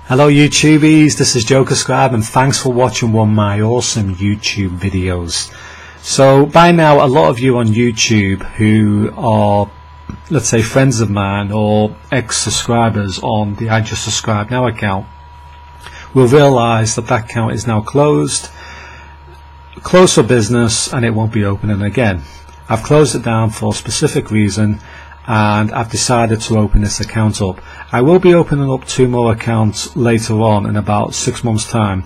Hello YouTubies, this is Joker Scribe and thanks for watching one of my awesome YouTube videos. So by now a lot of you on YouTube who are, let's say, friends of mine or ex-subscribers on the I Just Subscribe Now account will realise that that account is now closed for business and it won't be opening again. I've closed it down for a specific reason and I've decided to open this account up. I will be opening up 2 more accounts later on in about 6 months time,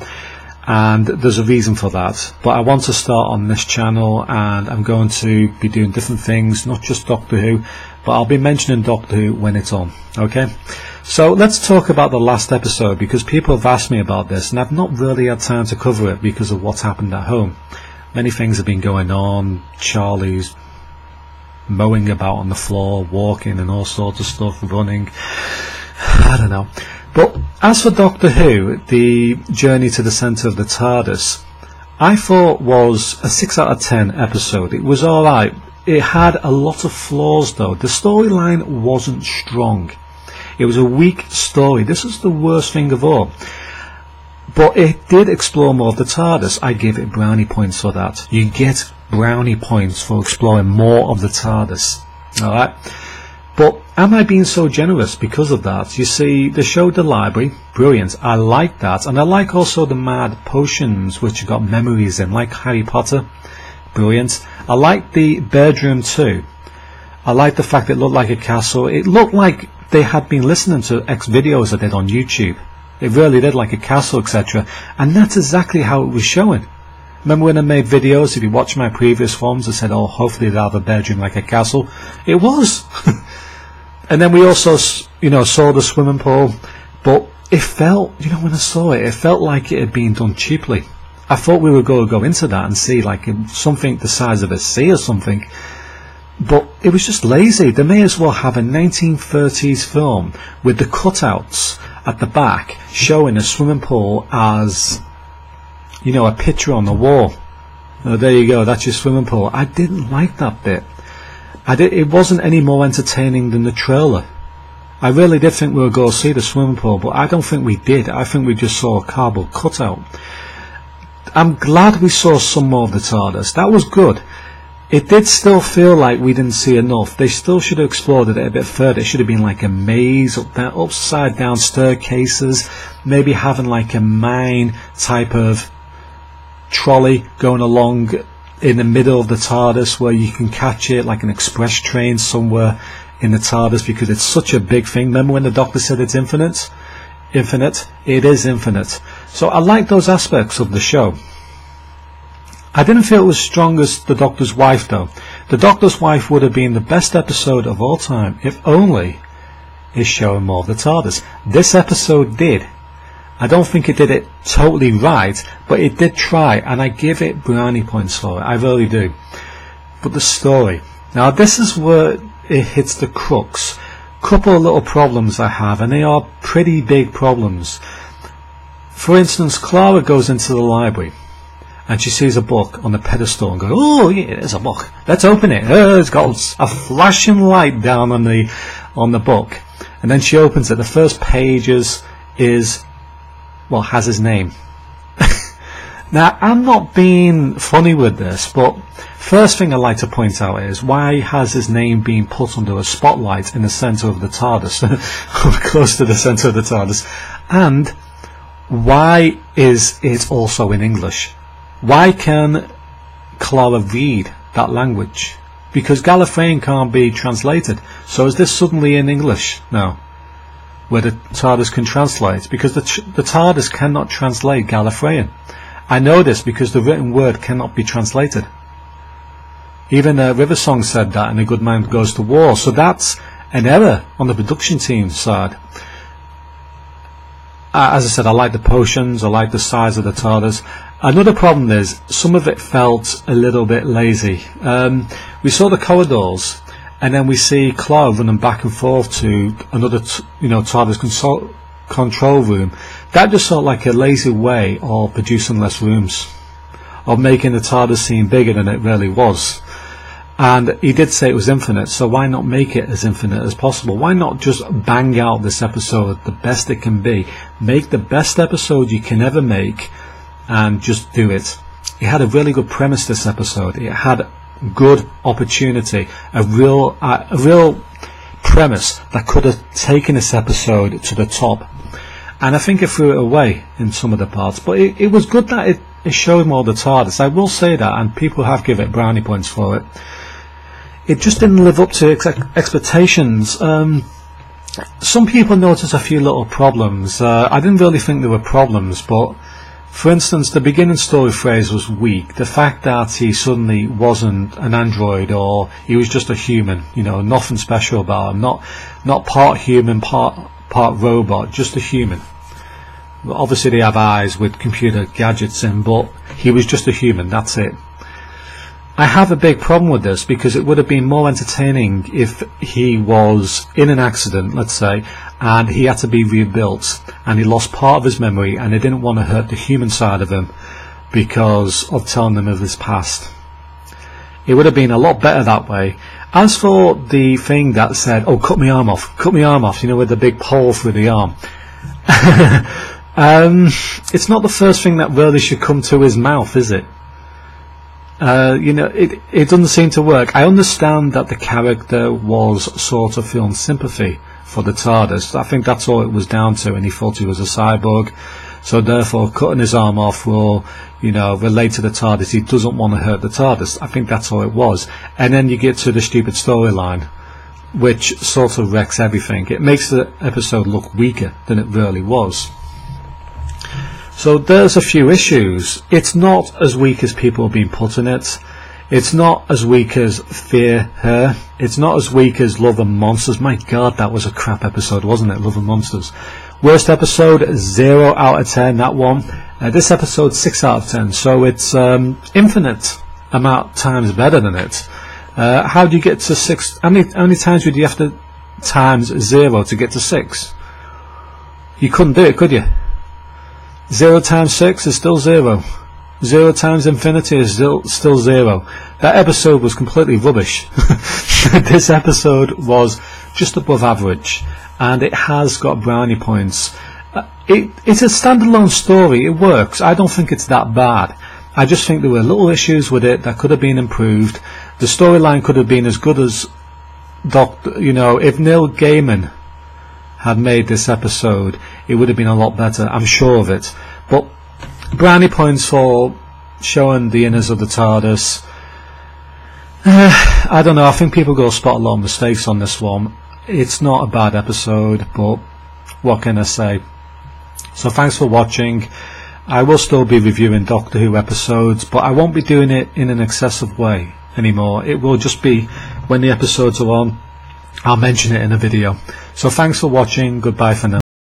and there's a reason for that. But I want to start on this channel and I'm going to be doing different things, not just Doctor Who, but I'll be mentioning Doctor Who when it's on. Okay, so let's talk about the last episode because people have asked me about this and I've not really had time to cover it because of what's happened at home. Many things have been going on. Charlie's mowing about on the floor, walking and all sorts of stuff, running, I don't know. But as for Doctor Who, the journey to the centre of the TARDIS, I thought was a 6 out of 10 episode. It was alright. It had a lot of flaws though. The storyline wasn't strong. It was a weak story. This is the worst thing of all. But it did explore more of the TARDIS. I give it brownie points for that. You get brownie points for exploring more of the TARDIS. Alright? But am I being so generous because of that? You see, they showed the library. Brilliant. I like that. And I like also the mad potions which have got memories in, like Harry Potter. Brilliant. I like the bedroom too. I like the fact it looked like a castle. It looked like they had been listening to videos I did on YouTube. It really did, like a castle, etc. And that's exactly how it was showing. Remember when I made videos, if you watch my previous ones, I said, oh, hopefully they'll have a bedroom like a castle. It was. And then we also, saw the swimming pool. But it felt, when I saw it, it felt like it had been done cheaply. I thought we were going to go into that and see like something the size of a sea or something. But it was just lazy. They may as well have a 1930s film with the cutouts at the back showing a swimming pool as, a picture on the wall. Oh, there you go, that's your swimming pool. I didn't like that bit. It wasn't any more entertaining than the trailer. I really did think we would go see the swimming pool, but I don't think we did. I think we just saw a cardboard cutout. I'm glad we saw some more of the TARDIS. That was good. It did still feel like we didn't see enough. They still should have explored it a bit further. It should have been like a maze, upside down staircases, maybe having like a mine type of trolley going along in the middle of the TARDIS where you can catch it like an express train somewhere in the TARDIS because it's such a big thing. Remember when the Doctor said it's infinite? Infinite. It is infinite. So I like those aspects of the show. I didn't feel it was as strong as The Doctor's Wife though. The Doctor's Wife would have been the best episode of all time if only it's showing more of the TARDIS. This episode did. I don't think it did it totally right, but it did try and I give it brownie points for it. I really do. But the story. Now this is where it hits the crux. Couple of little problems I have, and they are pretty big problems. For instance, Clara goes into the library and she sees a book on the pedestal and goes, oh yeah, there's a book, let's open it. It's got a flashing light down on the book, and then she opens it. The first page has his name. Now I'm not being funny with this, but first thing I'd like to point out is why has his name been put under a spotlight in the centre of the TARDIS, or close to the centre of the TARDIS, and why is it also in English? Why can Clara read that language? Because Gallifreyan can't be translated. So is this suddenly in English now, where the TARDIS can translate? Because the TARDIS cannot translate Gallifreyan. I know this because the written word cannot be translated. Even River Song said that in A Good Man Goes to War. So that's an error on the production team's side. As I said, I like the potions, I like the size of the TARDIS. Another problem is some of it felt a little bit lazy. We saw the corridors and then we see Clara running back and forth to another TARDIS control room. That just felt like a lazy way of producing less rooms, of making the TARDIS seem bigger than it really was. And he did say it was infinite, so why not make it as infinite as possible? Why not just bang out this episode the best it can be? Make the best episode you can ever make and just do it. It had a really good premise, this episode. It had good opportunity, a real premise that could have taken this episode to the top. And I think it threw it away in some of the parts. But it was good that it showed more the TARDIS. I will say that, and people have given it brownie points for it. It just didn't live up to expectations. Some people noticed a few little problems. I didn't really think there were problems, but for instance, the beginning story phrase was weak. The fact that he suddenly wasn't an android, or he was just a human, nothing special about him, not part human, part robot, just a human. Obviously they have eyes with computer gadgets in, but he was just a human, that's it. I have a big problem with this, because it would have been more entertaining if he was in an accident, let's say, and he had to be rebuilt, and he lost part of his memory, and they didn't want to hurt the human side of him because of telling them of his past. It would have been a lot better that way. As for the thing that said, oh, cut my arm off, with the big pole through the arm. It's not the first thing that really should come to his mouth, is it? It doesn't seem to work. I understand that the character was sort of feeling sympathy for the TARDIS. I think that's all it was down to, and he thought he was a cyborg, so therefore cutting his arm off will, relate to the TARDIS. He doesn't want to hurt the TARDIS. I think that's all it was. And then you get to the stupid storyline, which sort of wrecks everything. It makes the episode look weaker than it really was. So there's a few issues. It's not as weak as people have been putting it. It's not as weak as Fear Her. It's not as weak as Love and Monsters. My God, that was a crap episode, wasn't it? Love and Monsters. Worst episode, 0 out of 10, that one. This episode, 6 out of 10. So it's infinite amount times better than it. How do you get to 6? How many times would you have to times 0 to get to 6? You couldn't do it, could you? 0 times 6 is still 0. 0 times infinity is still 0. That episode was completely rubbish. This episode was just above average, and it has got brownie points. It's a standalone story. It works. I don't think it's that bad. I just think there were little issues with it that could have been improved. The storyline could have been as good as if Neil Gaiman had made this episode, it would have been a lot better, I'm sure of it. But brownie points for showing the inners of the TARDIS. I don't know, I think people go spot a lot of mistakes on this one. It's not a bad episode, but what can I say? So thanks for watching. I will still be reviewing Doctor Who episodes, but I won't be doing it in an excessive way anymore. It will just be when the episodes are on, I'll mention it in a video. So thanks for watching. Goodbye for now.